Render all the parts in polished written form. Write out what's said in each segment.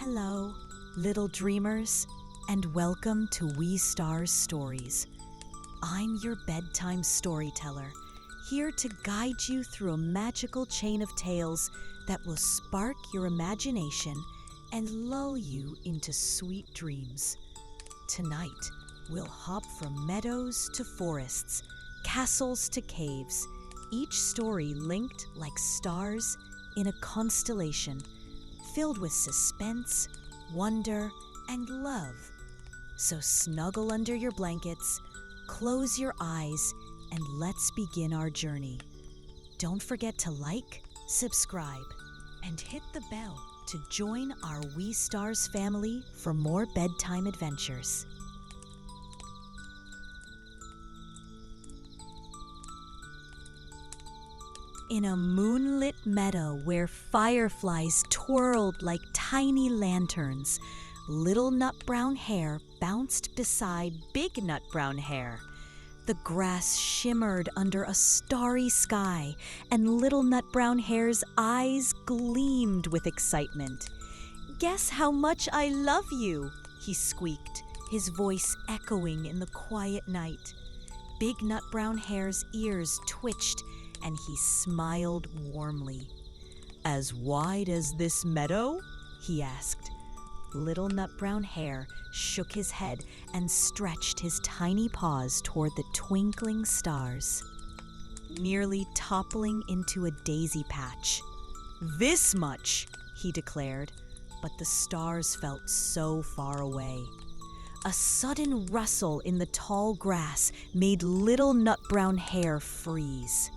Hello, little dreamers, and welcome to WeeStars Stories. I'm your bedtime storyteller, here to guide you through a magical chain of tales that will spark your imagination and lull you into sweet dreams. Tonight, we'll hop from meadows to forests, castles to caves, each story linked like stars in a constellation, filled with suspense, wonder, and love. So snuggle under your blankets, close your eyes, and let's begin our journey. Don't forget to like, subscribe, and hit the bell to join our WeeStars family for more bedtime adventures. In a moonlit meadow where fireflies twirled like tiny lanterns, Little Nutbrown Hare bounced beside Big Nutbrown Hare. The grass shimmered under a starry sky, and Little Nutbrown Hare's eyes gleamed with excitement. "Guess how much I love you," he squeaked, his voice echoing in the quiet night. Big Nutbrown Hare's ears twitched, and he smiled warmly. "As wide as this meadow?" he asked. Little Nutbrown Hare shook his head and stretched his tiny paws toward the twinkling stars, nearly toppling into a daisy patch. "This much," he declared, but the stars felt so far away. A sudden rustle in the tall grass made Little Nutbrown Hare freeze.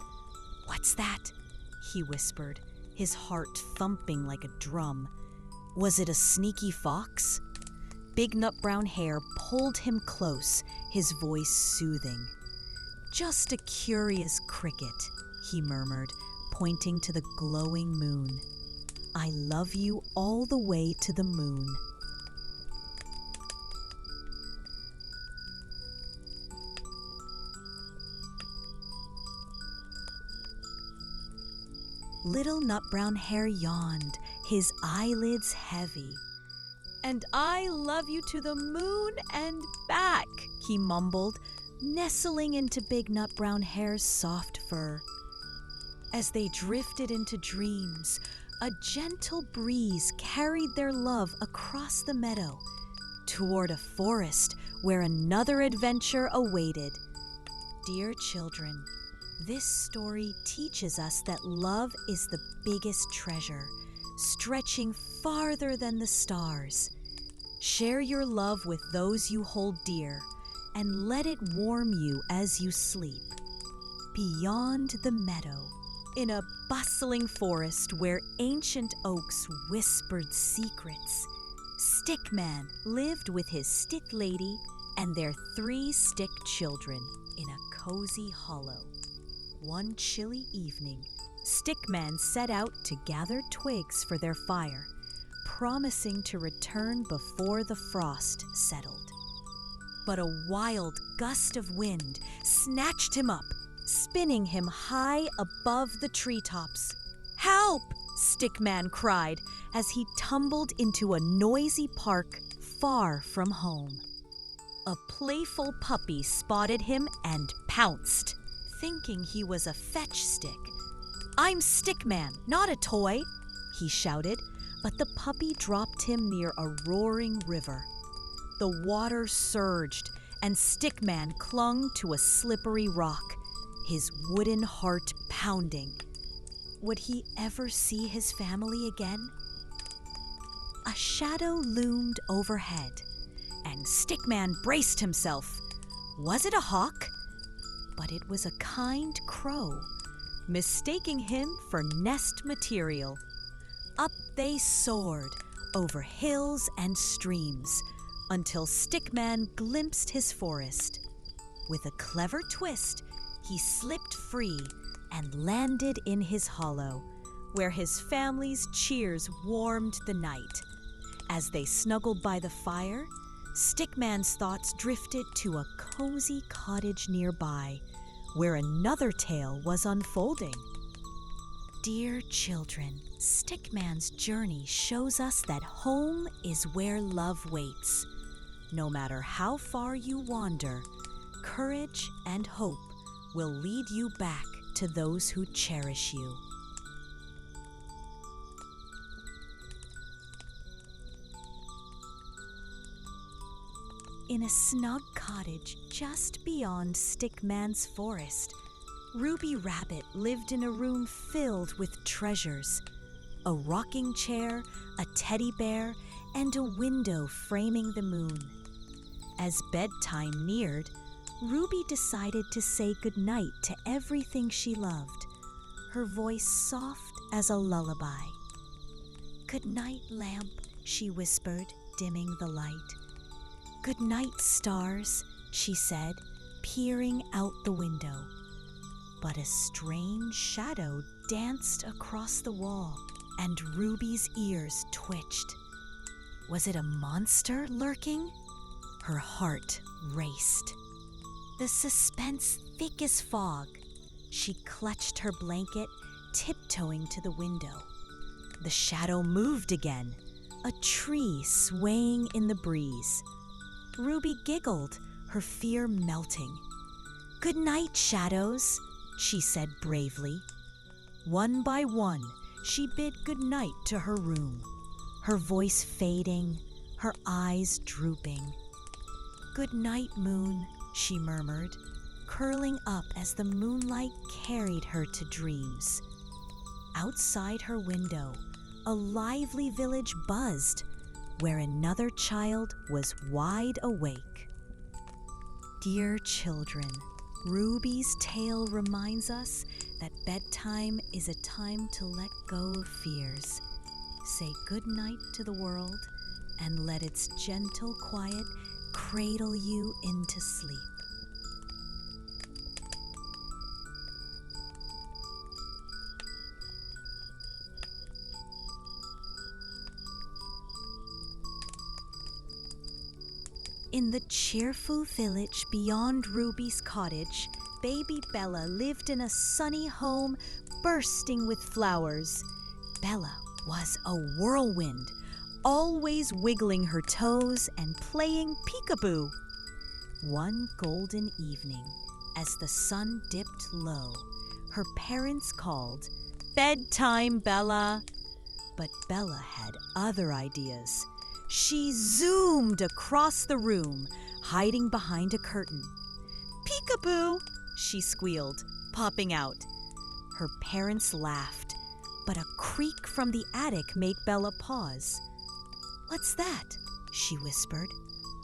"What's that?" he whispered, his heart thumping like a drum. Was it a sneaky fox? Big Nutbrown Hare pulled him close, his voice soothing. "Just a curious cricket," he murmured, pointing to the glowing moon. "I love you all the way to the moon." Little Nutbrown Hare yawned, his eyelids heavy. "And I love you to the moon and back," he mumbled, nestling into Big Nutbrown Hare's soft fur. As they drifted into dreams, a gentle breeze carried their love across the meadow, toward a forest where another adventure awaited. Dear children, this story teaches us that love is the biggest treasure, stretching farther than the stars. Share your love with those you hold dear, and let it warm you as you sleep. Beyond the meadow, in a bustling forest where ancient oaks whispered secrets, Stickman lived with his stick lady and their 3 stick children in a cozy hollow. One chilly evening, Stickman set out to gather twigs for their fire, promising to return before the frost settled. But a wild gust of wind snatched him up, spinning him high above the treetops. "Help!" Stickman cried as he tumbled into a noisy park far from home. A playful puppy spotted him and pounced, thinking he was a fetch stick. "I'm Stickman, not a toy," he shouted, but the puppy dropped him near a roaring river. The water surged, and Stickman clung to a slippery rock, his wooden heart pounding. Would he ever see his family again? A shadow loomed overhead, and Stickman braced himself. Was it a hawk? But it was a kind crow, mistaking him for nest material. Up they soared, over hills and streams, until Stickman glimpsed his forest. With a clever twist, he slipped free and landed in his hollow, where his family's cheers warmed the night. As they snuggled by the fire, Stickman's thoughts drifted to a cozy cottage nearby, where another tale was unfolding. Dear children, Stickman's journey shows us that home is where love waits. No matter how far you wander, courage and hope will lead you back to those who cherish you. In a snug cottage just beyond Stickman's forest, Ruby Rabbit lived in a room filled with treasures. A rocking chair, a teddy bear, and a window framing the moon. As bedtime neared, Ruby decided to say goodnight to everything she loved, her voice soft as a lullaby. "Good night, lamp," she whispered, dimming the light. "Good night, stars," she said, peering out the window. But a strange shadow danced across the wall, and Ruby's ears twitched. Was it a monster lurking? Her heart raced. The suspense thick as fog. She clutched her blanket, tiptoeing to the window. The shadow moved again, a tree swaying in the breeze. Ruby giggled, her fear melting. "Good night, shadows," she said bravely. One by one, she bid good night to her room, her voice fading, her eyes drooping. "Good night, moon," she murmured, curling up as the moonlight carried her to dreams. Outside her window, a lively village buzzed, where another child was wide awake. Dear children, Ruby's tale reminds us that bedtime is a time to let go of fears. Say goodnight to the world and let its gentle quiet cradle you into sleep. In the cheerful village beyond Ruby's cottage, baby Bella lived in a sunny home bursting with flowers. Bella was a whirlwind, always wiggling her toes and playing peekaboo. One golden evening, as the sun dipped low, her parents called, "Bedtime, Bella!" But Bella had other ideas. She zoomed across the room, hiding behind a curtain. "Peekaboo!" she squealed, popping out. Her parents laughed, but a creak from the attic made Bella pause. "What's that?" she whispered,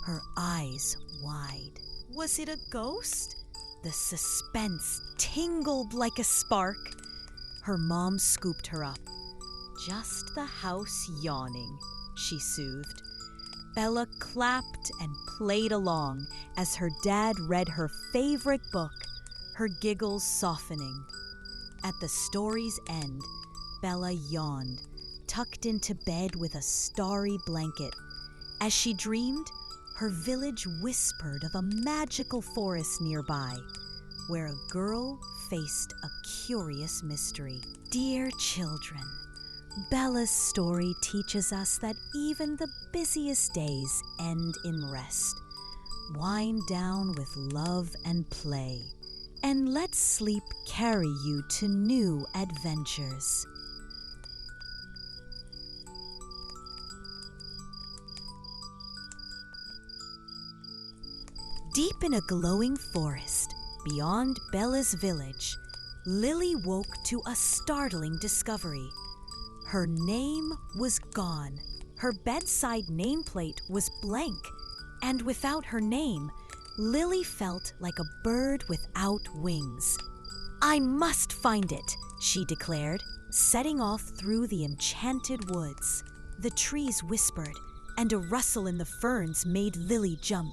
her eyes wide. Was it a ghost? The suspense tingled like a spark. Her mom scooped her up. "Just the house yawning," she soothed. Bella clapped and played along as her dad read her favorite book, her giggles softening. At the story's end, Bella yawned, tucked into bed with a starry blanket. As she dreamed, her village whispered of a magical forest nearby, where a girl faced a curious mystery. Dear children, Bella's story teaches us that even the busiest days end in rest. Wind down with love and play, and let sleep carry you to new adventures. Deep in a glowing forest, beyond Bella's village, Lily woke to a startling discovery. Her name was gone. Her bedside nameplate was blank. And without her name, Lily felt like a bird without wings. "I must find it," she declared, setting off through the enchanted woods. The trees whispered, and a rustle in the ferns made Lily jump.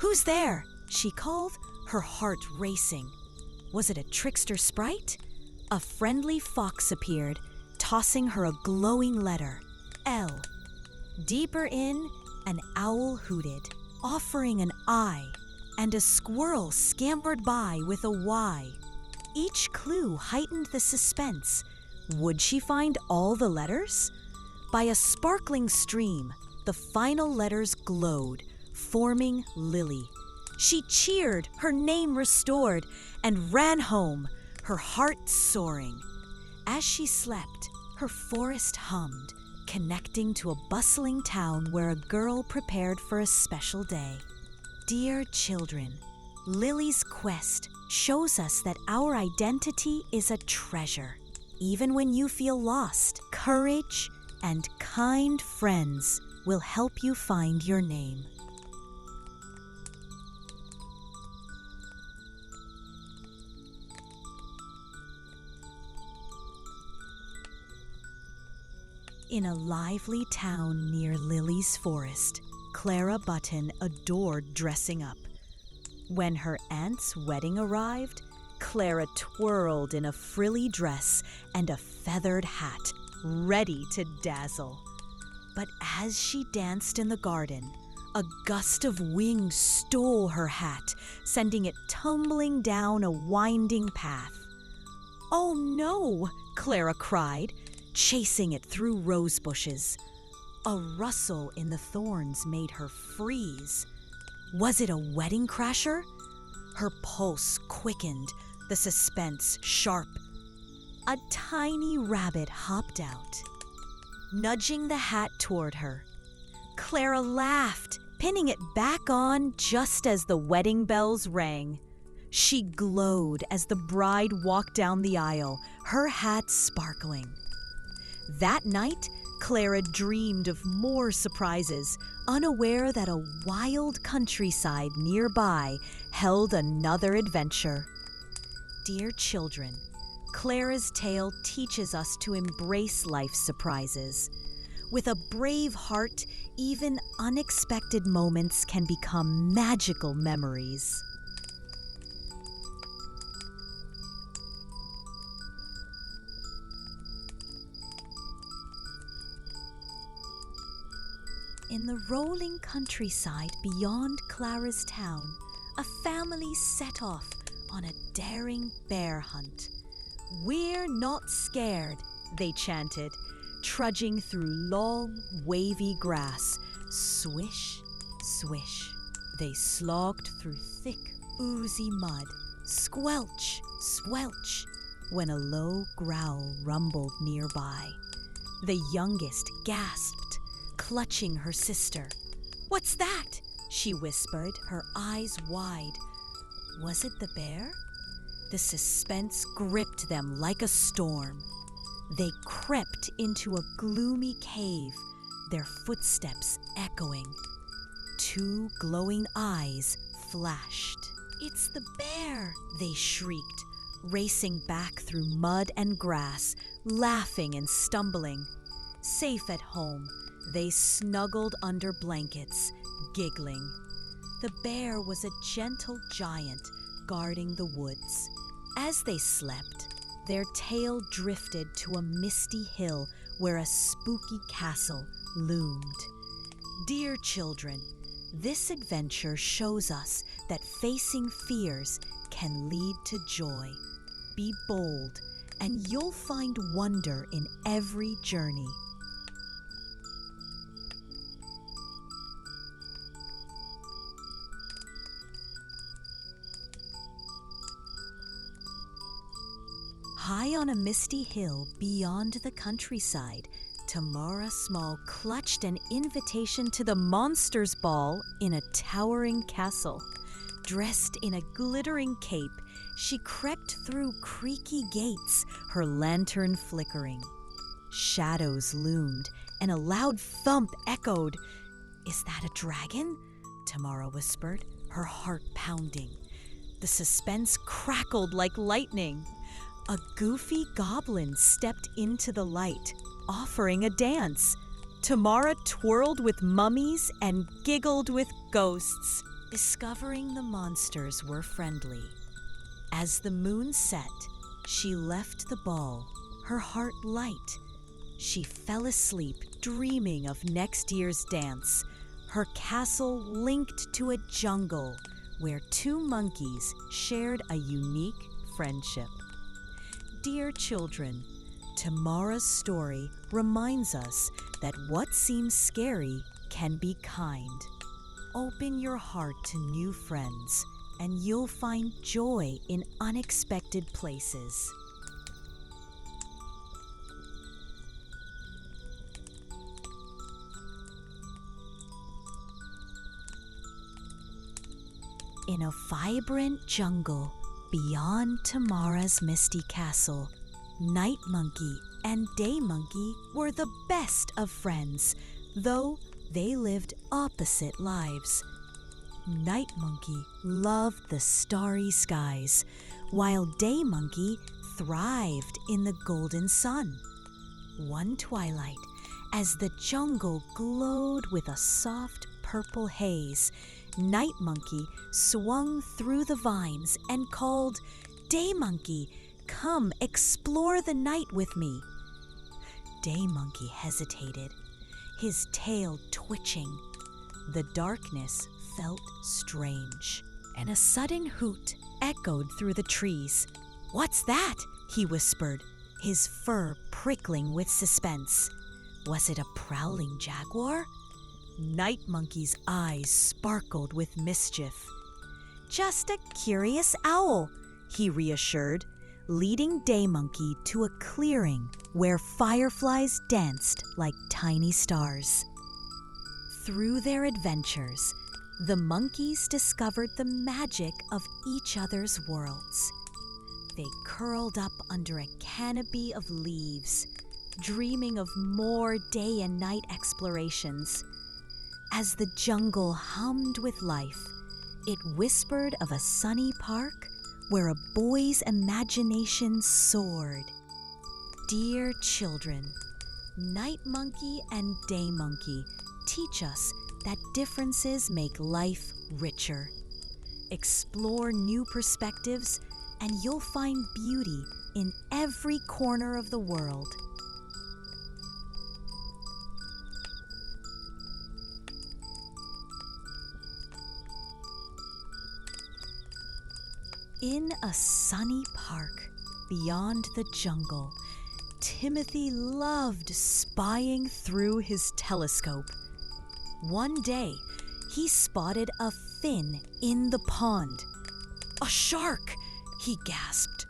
"Who's there?" she called, her heart racing. Was it a trickster sprite? A friendly fox appeared, tossing her a glowing letter, L. Deeper in, an owl hooted, offering an I, and a squirrel scampered by with a Y. Each clue heightened the suspense, Would she find all the letters? By a sparkling stream, the final letters glowed, forming Lily. She cheered, her name restored, and ran home, her heart soaring. As she slept, her forest hummed, connecting to a bustling town where a girl prepared for a special day. Dear children, Lily's quest shows us that our identity is a treasure. Even when you feel lost, courage and kind friends will help you find your name. In a lively town near Lily's forest, Clara Button adored dressing up. When her aunt's wedding arrived, Clara twirled in a frilly dress and a feathered hat, ready to dazzle. But as she danced in the garden, a gust of wind stole her hat, sending it tumbling down a winding path. "Oh no!" Clara cried, chasing it through rose bushes. A rustle in the thorns made her freeze. Was it a wedding crasher? Her pulse quickened, the suspense sharp. A tiny rabbit hopped out, nudging the hat toward her. Clara laughed, pinning it back on just as the wedding bells rang. She glowed as the bride walked down the aisle, her hat sparkling. That night, Clara dreamed of more surprises, unaware that a wild countryside nearby held another adventure. Dear children, Clara's tale teaches us to embrace life's surprises. With a brave heart, even unexpected moments can become magical memories. In the rolling countryside beyond Clara's town, a family set off on a daring bear hunt. "We're not scared," they chanted, trudging through long, wavy grass. Swish, swish, they slogged through thick, oozy mud. Squelch, squelch, when a low growl rumbled nearby. The youngest gasped, clutching her sister. "What's that?" she whispered, her eyes wide. Was it the bear? The suspense gripped them like a storm. They crept into a gloomy cave, their footsteps echoing. Two glowing eyes flashed. "It's the bear!" they shrieked, racing back through mud and grass, laughing and stumbling. Safe at home, they snuggled under blankets, giggling. The bear was a gentle giant guarding the woods. As they slept, their tail drifted to a misty hill where a spooky castle loomed. Dear children, this adventure shows us that facing fears can lead to joy. Be bold, and you'll find wonder in every journey. High on a misty hill beyond the countryside, Tamara Small clutched an invitation to the Monsters' Ball in a towering castle. Dressed in a glittering cape, she crept through creaky gates, her lantern flickering. Shadows loomed, and a loud thump echoed. "Is that a dragon?" Tamara whispered, her heart pounding. The suspense crackled like lightning. A goofy goblin stepped into the light, offering a dance. Tamara twirled with mummies and giggled with ghosts, discovering the monsters were friendly. As the moon set, she left the ball, her heart light. She fell asleep, dreaming of next year's dance. Her castle linked to a jungle where two monkeys shared a unique friendship. Dear children, Tamara's story reminds us that what seems scary can be kind. Open your heart to new friends, and you'll find joy in unexpected places. In a vibrant jungle beyond Tamara's misty castle, Night Monkey and Day Monkey were the best of friends, though they lived opposite lives. Night Monkey loved the starry skies, while Day Monkey thrived in the golden sun. One twilight, as the jungle glowed with a soft purple haze, Night Monkey swung through the vines and called, "Day Monkey, come explore the night with me." Day Monkey hesitated, his tail twitching. The darkness felt strange, and a sudden hoot echoed through the trees. "What's that?" he whispered, his fur prickling with suspense. Was it a prowling jaguar? Night Monkey's eyes sparkled with mischief. "Just a curious owl," he reassured, leading Day Monkey to a clearing where fireflies danced like tiny stars. Through their adventures, the monkeys discovered the magic of each other's worlds. They curled up under a canopy of leaves, dreaming of more day and night explorations. As the jungle hummed with life, it whispered of a sunny park where a boy's imagination soared. Dear children, Night Monkey and Day Monkey teach us that differences make life richer. Explore new perspectives, and you'll find beauty in every corner of the world. In a sunny park beyond the jungle, Timothy loved spying through his telescope. One day, he spotted a fin in the pond. "A shark!" he gasped,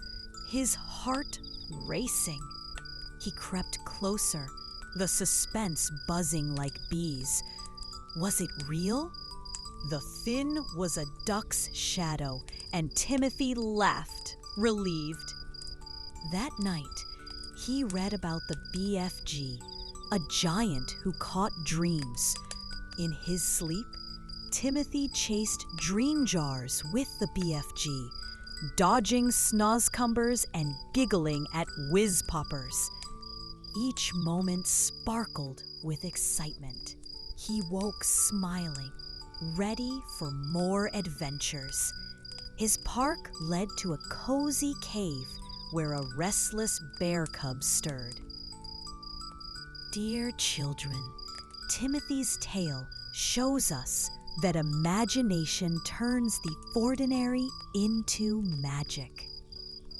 his heart racing. He crept closer, the suspense buzzing like bees. Was it real? The fin was a duck's shadow, and Timothy laughed, relieved. That night, he read about the BFG, a giant who caught dreams. In his sleep, Timothy chased dream jars with the BFG, dodging snozcumbers and giggling at whiz poppers. Each moment sparkled with excitement. He woke smiling, ready for more adventures. His park led to a cozy cave where a restless bear cub stirred. Dear children, Timothy's tale shows us that imagination turns the ordinary into magic.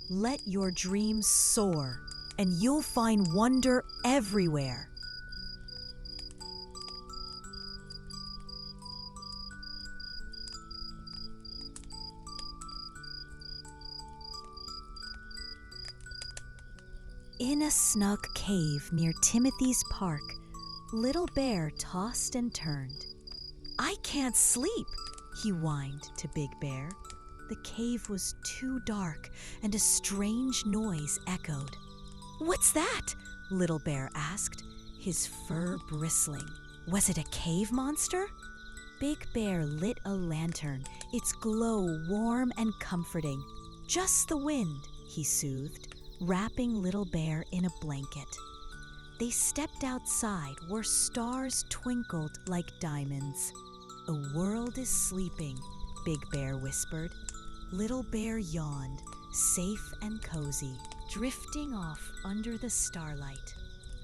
Let your dreams soar, and you'll find wonder everywhere. In a snug cave near Timothy's park, Little Bear tossed and turned. "I can't sleep," he whined to Big Bear. The cave was too dark, and a strange noise echoed. "What's that?" Little Bear asked, his fur bristling. Was it a cave monster? Big Bear lit a lantern, its glow warm and comforting. "Just the wind," he soothed, wrapping Little Bear in a blanket. They stepped outside where stars twinkled like diamonds. "The world is sleeping," Big Bear whispered. Little Bear yawned, safe and cozy, drifting off under the starlight.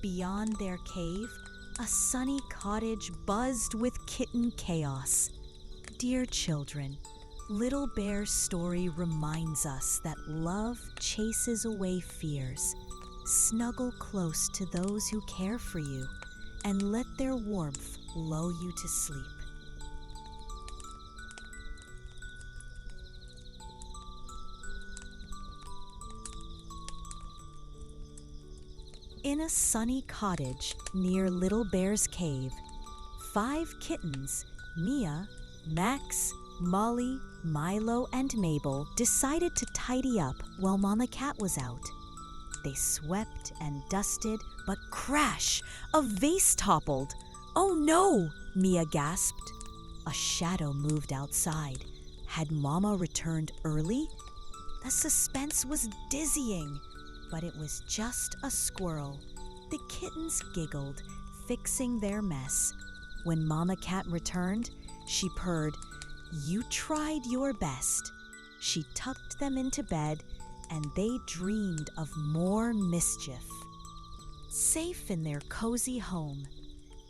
Beyond their cave, a sunny cottage buzzed with kitten chaos. Dear children, Little Bear's story reminds us that love chases away fears. snuggle close to those who care for you and let their warmth lull you to sleep. In a sunny cottage near Little Bear's cave, 5 kittens, Mia, Max, Molly, Milo, and Mabel, decided to tidy up while Mama Cat was out. They swept and dusted, but crash! A vase toppled. "Oh no!" Mia gasped. A shadow moved outside. Had Mama returned early? The suspense was dizzying, but it was just a squirrel. The kittens giggled, fixing their mess. When Mama Cat returned, she purred, "You tried your best." She tucked them into bed, and they dreamed of more mischief. Safe in their cozy home,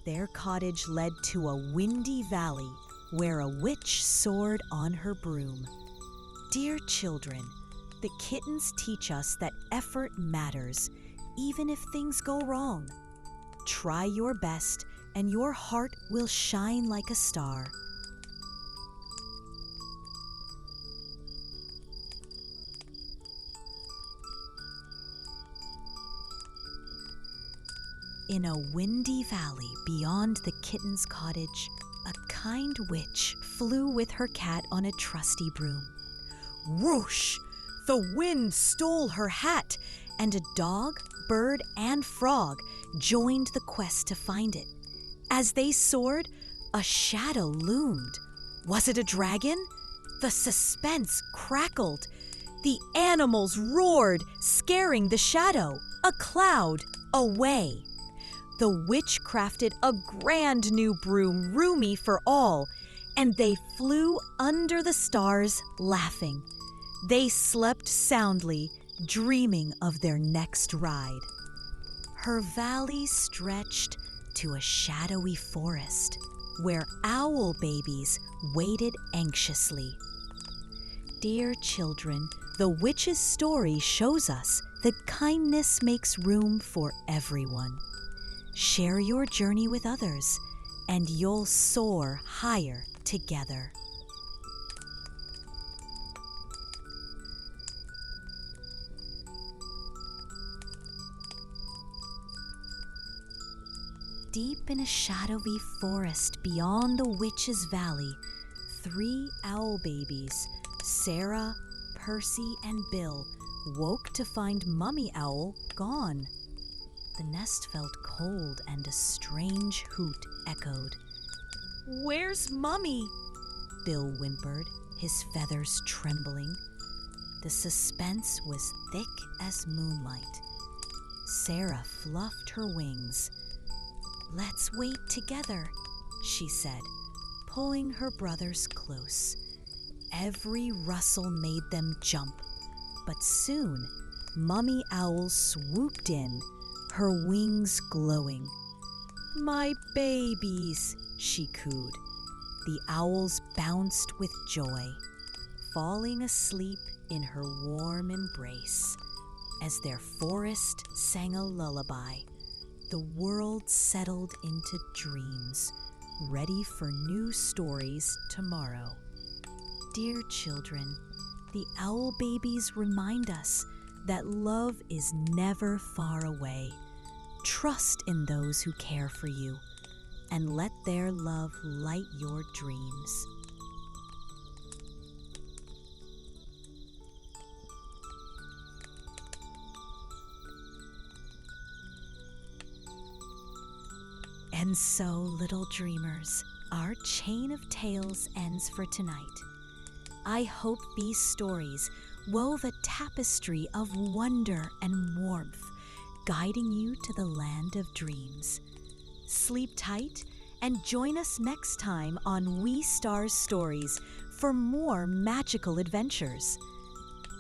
their cottage led to a windy valley where a witch soared on her broom. Dear children, the kittens teach us that effort matters, even if things go wrong. Try your best, and your heart will shine like a star. In a windy valley beyond the kitten's cottage, a kind witch flew with her cat on a trusty broom. Whoosh! The wind stole her hat, and a dog, bird, and frog joined the quest to find it. As they soared, a shadow loomed. Was it a dragon? The suspense crackled. The animals roared, scaring the shadow. A cloud, away. The witch crafted a grand new broom, roomy for all, and they flew under the stars, laughing. They slept soundly, dreaming of their next ride. Her valley stretched to a shadowy forest, where owl babies waited anxiously. Dear children, the witch's story shows us that kindness makes room for everyone. Share your journey with others, and you'll soar higher together. Deep in a shadowy forest beyond the witch's valley, 3 owl babies, Sarah, Percy, and Bill, woke to find Mummy Owl gone. The nest felt cold, and a strange hoot echoed. "Where's Mummy?" Bill whimpered, his feathers trembling. The suspense was thick as moonlight. Sarah fluffed her wings. "Let's wait together," she said, pulling her brothers close. Every rustle made them jump, but soon Mummy Owl swooped in, her wings glowing. "My babies," she cooed. The owls bounced with joy, falling asleep in her warm embrace. As their forest sang a lullaby, the world settled into dreams, ready for new stories tomorrow. Dear children, the owl babies remind us that love is never far away. Trust in those who care for you, and let their love light your dreams. And so, little dreamers, our chain of tales ends for tonight. I hope these stories wove a tapestry of wonder and warmth, guiding you to the land of dreams. Sleep tight and join us next time on WeeStars Stories for more magical adventures.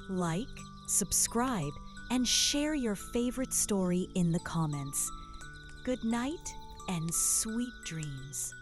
Like, subscribe, and share your favorite story in the comments. Good night and sweet dreams.